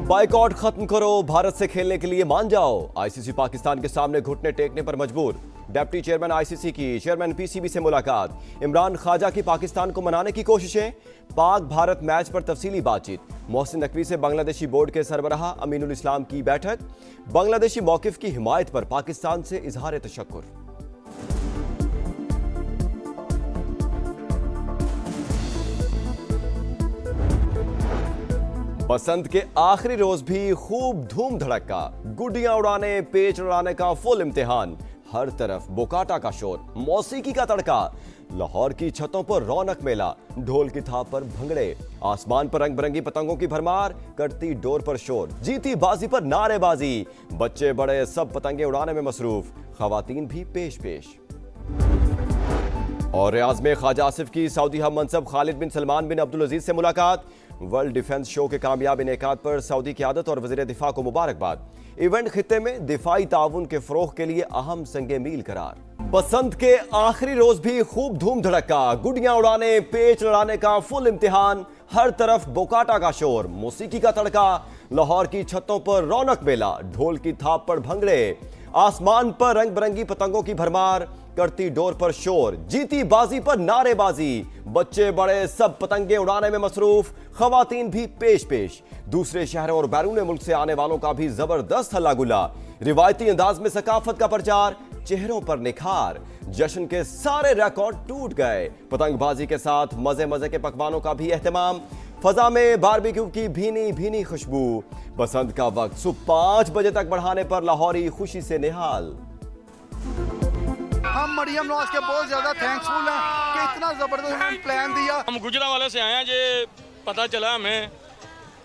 Boycott खत्म करो, भारत से खेलने के लिए मान जाओ। आईसीसी पाकिस्तान के सामने घुटने टेकने पर मजबूर। डिप्टी चेयरमैन आईसीसी की चेयरमैन पीसीबी से मुलाकात। इमरान ख्वाजा की पाकिस्तान को मनाने की कोशिशें। पाक भारत मैच पर तफसीली बातचीत। मोहसिन नकवी से बांग्लादेशी बोर्ड के सरबराह अमीनुल इस्लाम की बैठक। बांग्लादेशी मौकिफ की हिमायत पर पाकिस्तान से इजहार तशक्कुर। बसंत के आखिरी रोज भी खूब धूम धड़का। गुड्डियां उड़ाने, पेच उड़ाने का फुल इम्तिहान। हर तरफ बोकाटा का शोर, मौसीकी का तड़का। लाहौर की छतों पर रौनक मेला, ढोल की थाप पर भंगड़े। आसमान पर रंग बिरंगी पतंगों की भरमार, कटती डोर पर शोर। जीती बाजी पर नारेबाजी। बच्चे बड़े सब पतंगे उड़ाने में मसरूफ। खवातीन भी पेश पेश। और रियाज में ख्वाजा आसिफ की सऊदी हम मनसब खालिद बिन सलमान बिन अब्दुल अजीज से मुलाकात। वर्ल्ड डिफेंस शो के कामयाब इनेकाद पर सऊदी क़यादत और वज़ीर दिफा को मुबारकबाद। इवेंट खित्ते में दिफाई ताउन के फ़रोग़ के लिए अहम संगे मील करार। बसंत के आखिरी रोज भी खूब धूम धड़का। गुड्डियां उड़ाने, पेच लड़ाने का फुल इम्तिहान। हर तरफ बोकाटा का शोर, मौसीकी का तड़का। लाहौर की छतों पर रौनक मेला, ढोल की थाप पर भंगड़े। आसमान पर रंग बिरंगी पतंगों की भरमार, करती डोर पर शोर। जीती बाजी पर नारेबाजी। बच्चे बड़े सब पतंगे उड़ाने में मसरूफ। खवातीन भी पेश पेश। दूसरे शहरों और बैरून मुल्क से आने वालों का भी जबरदस्त हल्ला गुल्ला। रिवायती अंदाज में सकाफत का प्रचार, चेहरों पर निखार। जश्न के सारे रिकॉर्ड टूट गए। पतंगबाजी के साथ मजे मजे के पकवानों का भी एहतमाम। फजा में बारबेक्यू की भीनी भीनी खुशबू। बसंत का वक्त सुबह 5 बजे तक बढ़ाने पर लाहौरी खुशी से निहाल। हम मरियम नवाज के बहुत ज्यादा थैंक्सफुल हैं कि इतना जबरदस्त उन्होंने प्लान दिया। हम गुजरांवाले से आए हैं, ये पता चला हमें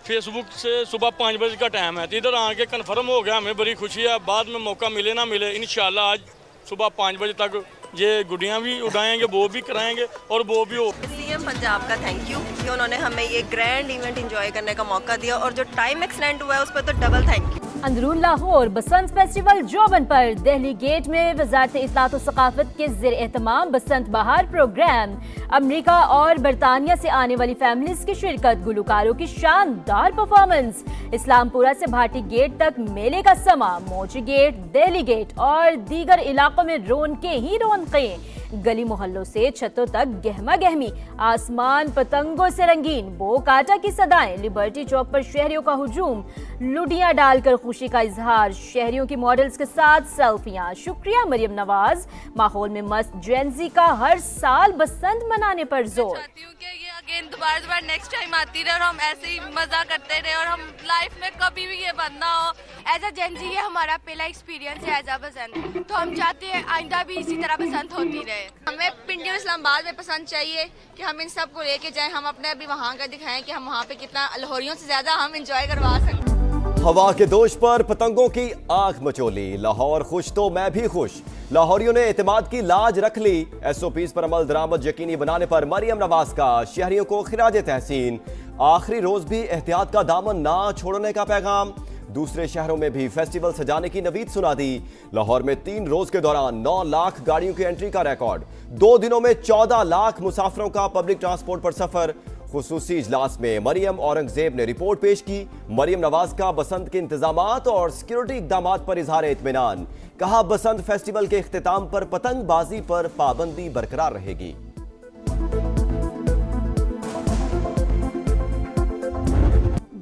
फेसबुक से सुबह 5 बजे का टाइम है, तो इधर आके कंफर्म हो गया। हमें बड़ी खुशी है। बाद में मौका मिले ना मिले, इंशाल्लाह आज सुबह 5 बजे तक ये गुड्डियां भी उड़ाएंगे, वो भी कराएंगे और वो भी हो। सीएम पंजाब का थैंक यू कि उन्होंने हमें ये ग्रैंड इवेंट एंजॉय करने का मौका दिया, और जो टाइम एक्सटेंड हुआ है उस पर तो डबल थैंक यू। अंदरून लाहौर बसंत फेस्टिवल जोबन पर दिल्ली गेट में वजारत इस्लात व सकाफत के ज़ेर एहतमाम बसंत बहार प्रोग्राम। अमरीका और बरतानिया से आने वाली फैमिलीज की शिरकत, गुलकारों की शानदार परफॉर्मेंस। इस्लामपुरा से भाटी गेट तक मेले का समा। मोची गेट, दिल्ली गेट और दीगर इलाकों में रौनकें ही रौनकें। गली मोहल्लों से छतों तक गहमा गहमी। आसमान पतंगों से रंगीन। बोकाटा की सदाएं। लिबर्टी चौक पर शहरियों का हुजूम। लुडियां डालकर खुशी का इजहार। शहरियों की मॉडल्स के साथ सेल्फियां। शुक्रिया मरियम नवाज। माहौल में मस्त जेंजी का हर साल बसंत मनाने पर जोर। चाहती हूँ कि ये अगेन दोबारा नेक्स्ट टाइम आती रहे और हम ऐसे ही मजा करते रहे और हम लाइफ में कभी भी ये बंद ना हो। एज अ जेंजी ये हमारा पहला एक्सपीरियंस है एज अ बसंत, तो हम चाहते हैं आइंदा भी इसी तरह बसंत होती रहे। हमें पिंडी और इस्लामाबाद में पसंद चाहिए कि हम इन सब को लेके जाएं, हम अपने अभी वहाँ का दिखाएं कि हम वहाँ पे कितना लाहौरियों से ज्यादा हम इंजॉय करवा सकते। हवा के दोष पर पतंगों की आंख मचोली। लाहौर खुश तो मैं भी खुश। लाहौरियों ने एतमाद की लाज रख ली। एसओपीज पर अमल दरामद यकीनी बनाने पर मरियम नवाज का शहरियों को खिराज तहसीन। आखिरी रोज भी एहतियात का दामन ना छोड़ने का पैगाम। दूसरे शहरों में भी फेस्टिवल सजाने की नवीद सुना दी। लाहौर में 3 रोज के दौरान 9 लाख गाड़ियों की एंट्री का रिकॉर्ड। 2 दिनों में 14 लाख मुसाफिरों का पब्लिक ट्रांसपोर्ट पर सफर। खुसूसी इजलास में मरियम औरंगजेब ने रिपोर्ट पेश की। मरियम नवाज का बसंत के इंतजामात और सिक्योरिटी इकदामात पर इजहार इत्मीनान। कहा बसंत फेस्टिवल के इख्तिताम पर पतंगबाजी पर पाबंदी बरकरार रहेगी।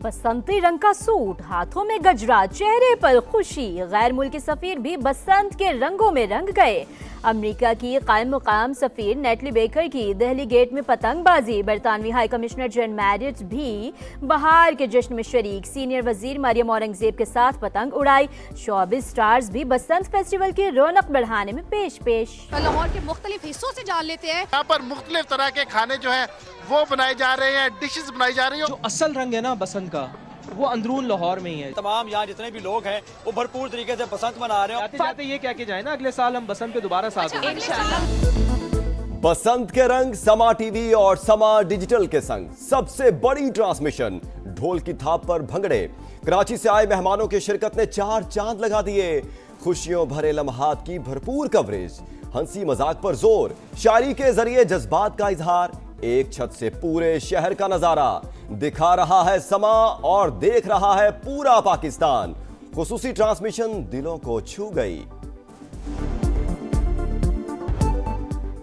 बसंती रंग का सूट, हाथों में गजरा, चेहरे पर खुशी। गैर मुल्की सफीर भी बसंत के रंगों में रंग गए। अमेरिका की कायम मुकाम सफीर नेटली बेकर की दिल्ली गेट में पतंगबाजी। बरतानवी हाई कमिश्नर जॉन मैरिट भी बहार के जश्न में शरीक। सीनियर वजीर मरियम औरंगजेब के साथ पतंग उड़ाई। शोबिस स्टार्स भी बसंत फेस्टिवल की रौनक बढ़ाने में पेश पेश। लाहौर के मुख्तलिफ हिस्सों से जान लेते हैं। यहाँ पर मुख्तलिफ तरह के खाने जो है वो बनाए जा रहे हैं, डिशेस बनाई जा रही है। जो असल रंग है ना बसंत का, वो अंदरून लाहौर में ही है। तमाम यहाँ जितने भी लोग हैं वो भरपूर तरीके से बसंत मना रहे हैं। जाते जाते ये कह के जाए ना, अगले साल हम बसंत पे दोबारा साथ होंगे। बसंत के रंग समा टीवी और समा डिजिटल के संग सबसे बड़ी ट्रांसमिशन। ढोल की थाप पर भंगड़े। कराची से आए मेहमानों की शिरकत ने 4 चांद लगा दिए। खुशियों भरे लम्हात की भरपूर कवरेज। हंसी मजाक पर जोर। शायरी के जरिए जज्बात का इजहार। एक छत से पूरे शहर का नजारा दिखा रहा है समा और देख रहा है पूरा पाकिस्तान। खुसूसी ट्रांसमिशन दिलों को छू गई।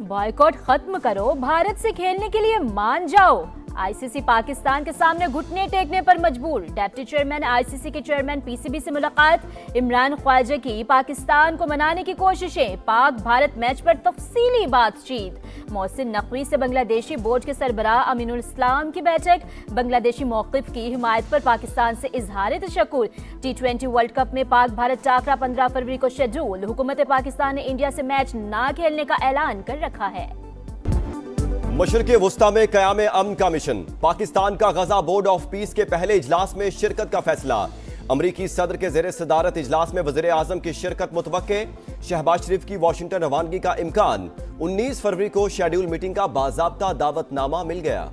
बॉयकॉट खत्म करो, भारत से खेलने के लिए मान जाओ। आईसीसी पाकिस्तान के सामने घुटने टेकने पर मजबूर। डिप्टी चेयरमैन आईसीसी के चेयरमैन पीसीबी से मुलाकात। इमरान ख्वाजा की पाकिस्तान को मनाने की कोशिशें। पाक भारत मैच पर तफसीली बातचीत। मोहसिन नकवी से बांग्लादेशी बोर्ड के सरबराह अमीनुल इस्लाम की बैठक। बांग्लादेशी मौक़िफ़ की हिमायत पर पाकिस्तान से इजहार तशक्कुर। T20 वर्ल्ड कप में पाक भारत टाकरा 15 फरवरी को शेड्यूल। हुकूमत पाकिस्तान ने इंडिया से मैच न खेलने का ऐलान कर रखा है। मशरिक़ वुस्ता में क़याम अमन का मिशन। पाकिस्तान का गजा बोर्ड ऑफ पीस के पहले इजलास में शिरकत का फैसला। अमरीकी सदर के ज़ेरे सदारत इजलास में वज़ीर आज़म की शिरकत मुतवक्के। शहबाज शरीफ की वाशिंगटन रवानगी का इम्कान। 19 फरवरी को शेड्यूल मीटिंग का बाज़ाब्ता दावतनामा मिल गया।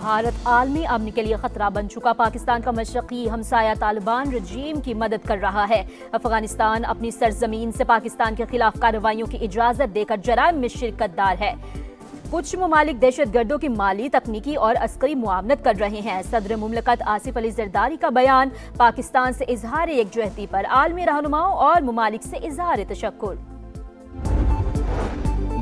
भारत आलमी अमन के लिए खतरा बन चुका। पाकिस्तान का मशरक़ी हमसाया तालिबान रजीम की मदद कर रहा है। अफगानिस्तान अपनी सरजमीन से पाकिस्तान के खिलाफ कार्रवाइयों की इजाजत देकर जराइम में शिरकतदार है। कुछ ममालिक दहशतगर्दों की माली, तकनीकी और अस्करी मुआवनत कर रहे हैं। सदर मुमलकत आसिफ अली जरदारी का बयान। पाकिस्तान से इजहार एकजुहती पर आलमी रहनुमाओं और ममालिक से इजहार तशक्कुर।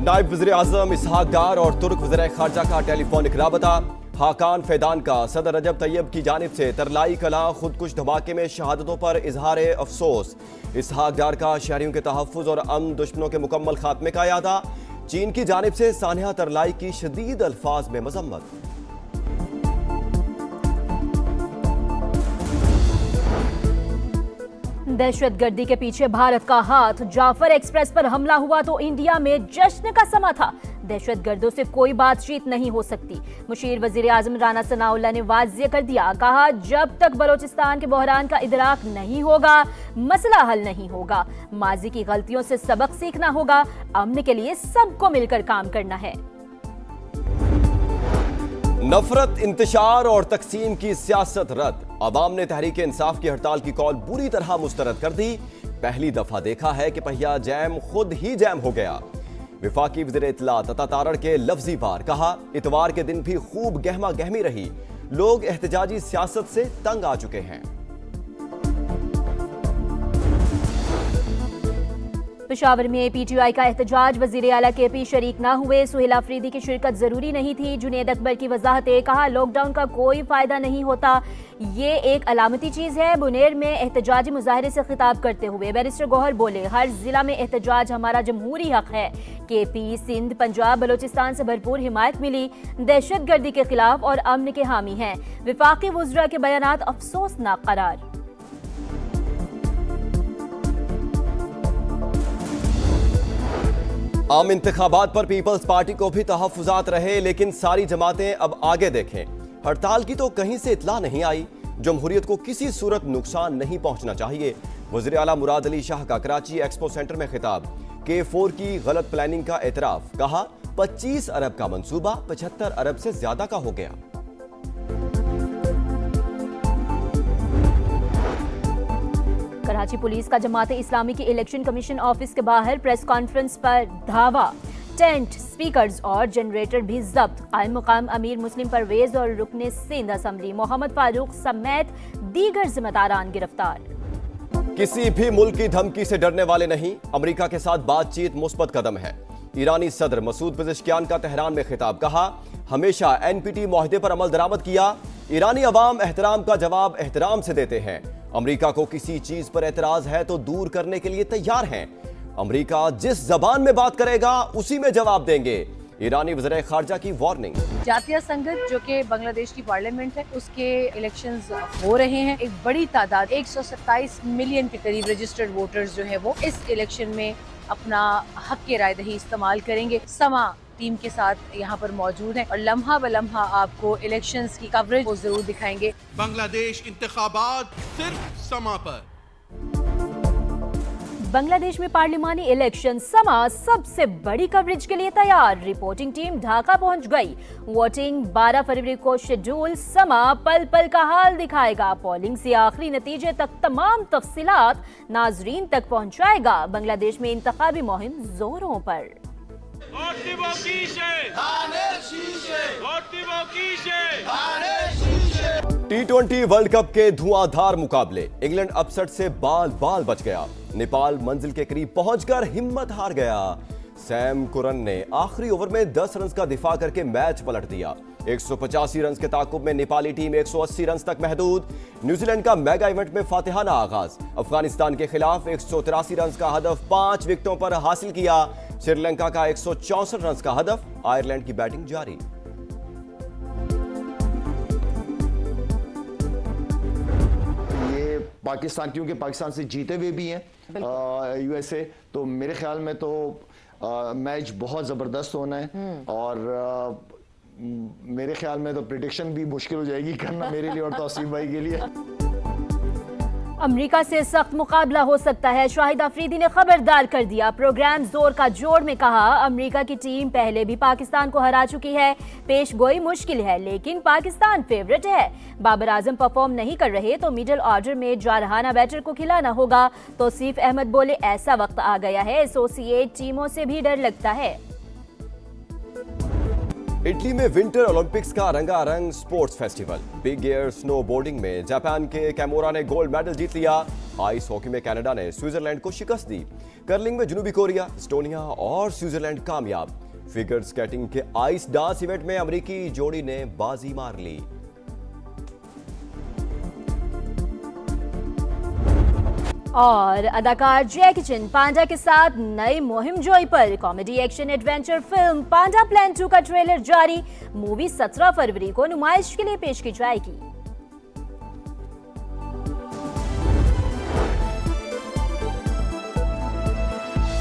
नायब वज़ीर आज़म इसहाक डार और तुर्क वज़ीर ख़ारजा का टेलीफोनिक राबता। हाकान फैदान का सदर रजब तैयब की जानिब से तरलाई कला खुदकुश धमाके में शहादतों पर इजहार अफसोस। इसहाक डार का शहरियों के तहफ़्फ़ुज़ और अमन दुश्मनों के मुकम्मल खात्मे का यादा। चीन की जानिब से सानिया तरलाई की शदीद अल्फाज में मजम्मत। दहशतगर्दी के पीछे भारत का हाथ। जाफर एक्सप्रेस पर हमला हुआ तो इंडिया में जश्न का समा था। दहशतगर्दों से कोई बातचीत नहीं हो सकती। मुशीर वजीर आजम राना सनाउल्लाह ने वाज़ेह कर दिया। कहा, जब तक बलोचिस्तान के बहरान का इदराक नहीं होगा मसला हल नहीं होगा। माजी की गलतियों से सबक सीखना होगा। अमन के लिए सबको मिलकर काम करना है। नफरत, इंतशार और तकसीम की सियासत रद्द। अवाम ने तहरीक इंसाफ की हड़ताल की कॉल बुरी तरह मुस्तरद कर दी। पहली दफा देखा है कि पहिया जैम खुद ही जैम हो गया। विफाकी वज़ीर इत्तलात अता तारड़ के लफ्जी वार। कहा, इतवार के दिन भी खूब गहमा गहमी रही। लोग एहतजाजी सियासत से तंग आ चुके हैं। पेशावर में पीटीआई का एहतजाज। वजीर आला केपी शरीक ना हुए। सुहेल अफरीदी की शिरकत जरूरी नहीं थी। जुनेद अकबर की वजाहतें। कहा, लॉकडाउन का कोई फायदा नहीं होता, ये एक अलामती चीज है। बुनेर में एहतजाजी मुजाहरे से खिताब करते हुए बैरिस्टर गौहर बोले, हर जिला में एहतजाज हमारा जमहूरी हक है। केपी, सिंध, पंजाब, बलोचिस्तान से भरपूर हिमायत मिली। दहशतगर्दी के खिलाफ और अमन के हामी हैं। विफाकी वुज़रा के बयानात अफसोसनाक करार। आम इंतखाबात पर पीपल्स पार्टी को भी तहफ़्फ़ुज़ात रहे, लेकिन सारी जमातें अब आगे देखें। हड़ताल की तो कहीं से इत्तला नहीं आई। जमहूरियत को किसी सूरत नुकसान नहीं पहुंचना चाहिए। वज़ीर आला मुराद अली शाह का कराची एक्सपो सेंटर में खिताब। K4 की गलत प्लानिंग का एतराफ़। कहा, 25 अरब का मंसूबा 75 अरब से ज्यादा का हो गया। कराची पुलिस का जमात इस्लामी की इलेक्शन कमीशन ऑफिस के बाहर प्रेस कॉन्फ्रेंस पर धावा। टेंट, स्पीकर्स और जनरेटर भी जब्त। कायम मुकाम अमीर मुस्लिम परवेज और रुकने सिंध असम्बली मोहम्मद फारूक समेत दीगर जिम्मेदारान गिरफ्तार। किसी भी मुल्क की धमकी से डरने वाले नहीं। अमेरिका के साथ बातचीत मुस्बत कदम है। ईरानी सदर मसूद पेज़ेश्कियान का तेहरान में खिताब। कहा, हमेशा NPT मुआहदे पर अमल दरामद किया। ईरानी अवाम एहतराम का जवाब एहतराम से देते हैं। अमेरिका को किसी चीज पर एतराज है तो दूर करने के लिए तैयार हैं। अमेरिका जिस जबान में बात करेगा उसी में जवाब देंगे। ईरानी वज़ीर ख़ारजा की वार्निंग। जातीय संगत जो कि बांग्लादेश की पार्लियामेंट है उसके इलेक्शंस हो रहे हैं। एक बड़ी तादाद 127 मिलियन के करीब रजिस्टर्ड वोटर्स जो है वो इस इलेक्शन में अपना हक के राय दही इस्तेमाल करेंगे। समा टीम के साथ यहाँ पर मौजूद है और लम्हा ब लम्हा आपको इलेक्शंस की कवरेज को जरूर दिखाएंगे। बांग्लादेश इंतखाबात सिर्फ समा पर। बांग्लादेश में पार्लिमानी इलेक्शन समा सबसे बड़ी कवरेज के लिए तैयार। रिपोर्टिंग टीम ढाका पहुंच गई। वोटिंग 12 फरवरी को शेड्यूल। समा पल पल का हाल दिखाएगा। पोलिंग से आखिरी नतीजे तक तमाम तफसीलात नाजरीन तक पहुंचाएगा। बांग्लादेश में इंतखाबी मुहिम जोरों पर। T20 वर्ल्ड कप के धुआंधार मुकाबले। इंग्लैंड अपसेट से बाल बाल बच गया। नेपाल मंजिल के करीब पहुंचकर हिम्मत हार गया। सैम कुरन ने आखिरी ओवर में 10 रन का दिफा करके मैच पलट दिया। 185 रन के ताकुब में नेपाली टीम 180 रन तक महदूद। न्यूजीलैंड का मेगा इवेंट में फातिहाना आगाज। अफगानिस्तान के खिलाफ 183 रन का हदफ 5 विकेटों पर हासिल किया। श्रीलंका का 164 रन का हदफ। आयरलैंड की बैटिंग जारी। पाकिस्तान, क्योंकि पाकिस्तान से जीते हुए भी हैं यूएसए, तो मेरे ख्याल में तो मैच बहुत ज़बरदस्त होना है। और मेरे ख्याल में तो प्रेडिक्शन भी मुश्किल हो जाएगी करना मेरे लिए और तौसीफ भाई के लिए। अमेरिका से सख्त मुकाबला हो सकता है, शाहिद अफरीदी ने खबरदार कर दिया। प्रोग्राम जोर का जोड़ में कहा, अमेरिका की टीम पहले भी पाकिस्तान को हरा चुकी है। पेश गोई मुश्किल है लेकिन पाकिस्तान फेवरेट है। बाबर आजम परफॉर्म नहीं कर रहे तो मिडिल ऑर्डर में जारहाना बैटर को खिलाना होगा। तौसीफ अहमद बोले, ऐसा वक्त आ गया है, एसोसिएट टीमों से भी डर लगता है। इटली में विंटर ओलंपिक्स का रंगारंग sports festival. Big air snow boarding में जापान के कैमोरा ने गोल्ड मेडल जीत लिया। आइस हॉकी में कनाडा ने स्विट्जरलैंड को शिकस्त दी। कर्लिंग में जनूबी कोरिया, एस्टोनिया और स्विट्जरलैंड कामयाब। फिगर स्केटिंग के आइस डांस इवेंट में अमेरिकी जोड़ी ने बाजी मार ली। और अदाकार जैकी चैन पांडा के साथ नई मुहिम जोई पर। कॉमेडी एक्शन एडवेंचर फिल्म पांडा प्लान 2 का ट्रेलर जारी। मूवी 17 फरवरी को नुमाइश के लिए पेश की जाएगी।